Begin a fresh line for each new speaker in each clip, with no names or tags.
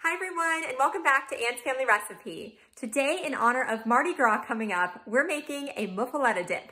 Hi everyone, and welcome back to Anne's Family Recipe. Today, in honor of Mardi Gras coming up, we're making a Muffaletta dip.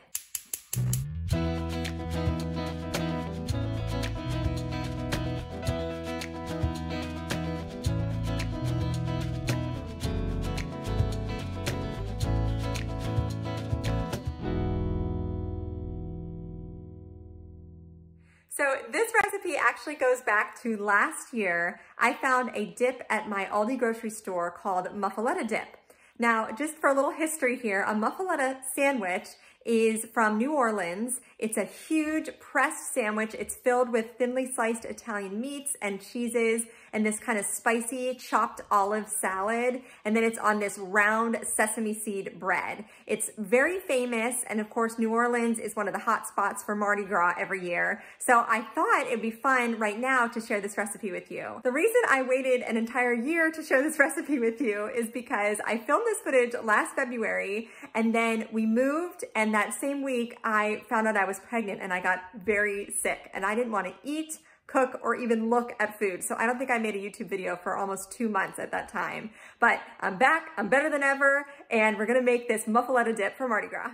So this recipe actually goes back to last year. I found a dip at my Aldi grocery store called Muffaletta Dip. Now, just for a little history here, a Muffaletta sandwich is from New Orleans. It's a huge pressed sandwich. It's filled with thinly sliced Italian meats and cheeses and this kind of spicy chopped olive salad. And then it's on this round sesame seed bread. It's very famous. And of course, New Orleans is one of the hot spots for Mardi Gras every year. So I thought it'd be fun right now to share this recipe with you. The reason I waited an entire year to share this recipe with you is because I filmed this footage last February and then we moved, and that same week I found out I was pregnant and I got very sick and I didn't want to eat, cook, or even look at food. So I don't think I made a YouTube video for almost 2 months at that time. But I'm back, I'm better than ever, and we're gonna make this Muffaletta dip for Mardi Gras.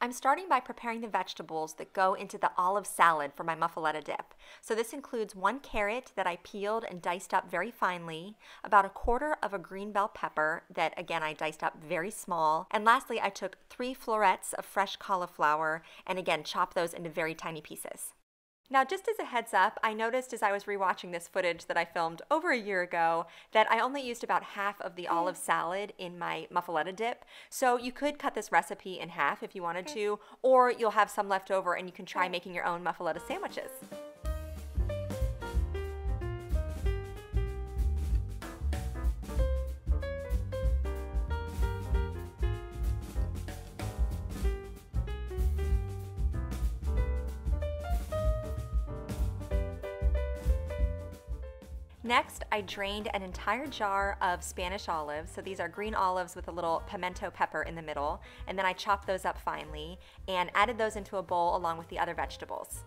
I'm starting by preparing the vegetables that go into the olive salad for my Muffaletta dip. So this includes 1 carrot that I peeled and diced up very finely, about 1/4 of a green bell pepper that again I diced up very small, and lastly I took 3 florets of fresh cauliflower and again chopped those into very tiny pieces. Now, just as a heads up, I noticed as I was rewatching this footage that I filmed over a year ago that I only used about half of the olive salad in my Muffaletta dip. So you could cut this recipe in half if you wanted to, or you'll have some left over and you can try making your own Muffaletta sandwiches. Next, I drained an entire jar of Spanish olives. So these are green olives with a little pimento pepper in the middle. And then I chopped those up finely and added those into a bowl along with the other vegetables.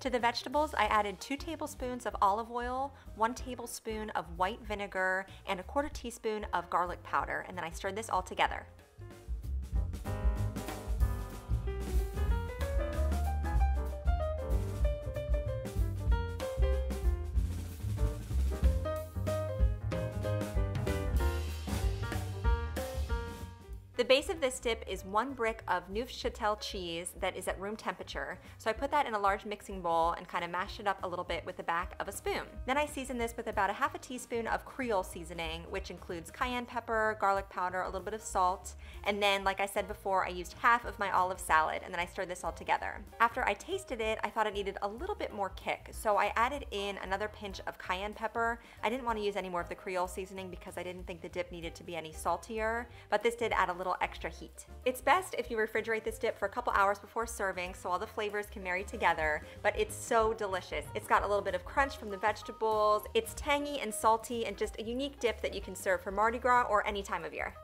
To the vegetables, I added 2 tablespoons of olive oil, 1 tablespoon of white vinegar, and 1/4 teaspoon of garlic powder, and then I stirred this all together. The base of this dip is 1 brick of Neufchatel cheese that is at room temperature. So I put that in a large mixing bowl and kind of mashed it up a little bit with the back of a spoon. Then I season this with about 1/2 teaspoon of Creole seasoning, which includes cayenne pepper, garlic powder, a little bit of salt. And then, like I said before, I used half of my olive salad and then I stirred this all together. After I tasted it, I thought it needed a little bit more kick. So I added in another pinch of cayenne pepper. I didn't want to use any more of the Creole seasoning because I didn't think the dip needed to be any saltier, but this did add a little extra heat. It's best if you refrigerate this dip for a couple hours before serving so all the flavors can marry together, but it's so delicious. It's got a little bit of crunch from the vegetables, it's tangy and salty, and just a unique dip that you can serve for Mardi Gras or any time of year.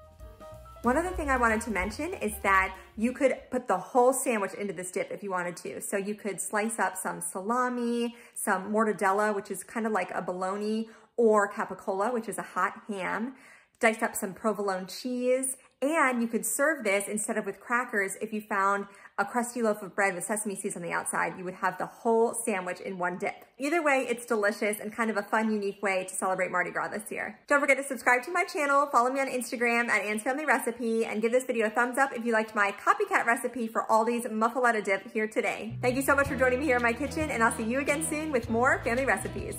One other thing I wanted to mention is that you could put the whole sandwich into this dip if you wanted to. So you could slice up some salami, some mortadella, which is kind of like a bologna, or cappicola, which is a hot ham, dice up some provolone cheese, and you could serve this instead of with crackers. If you found a crusty loaf of bread with sesame seeds on the outside, you would have the whole sandwich in one dip. Either way, it's delicious and kind of a fun, unique way to celebrate Mardi Gras this year. Don't forget to subscribe to my channel, follow me on Instagram at Anne's Family Recipe, and give this video a thumbs up if you liked my Copycat recipe for Aldi's Muffaletta dip here today. Thank you so much for joining me here in my kitchen, and I'll see you again soon with more family recipes.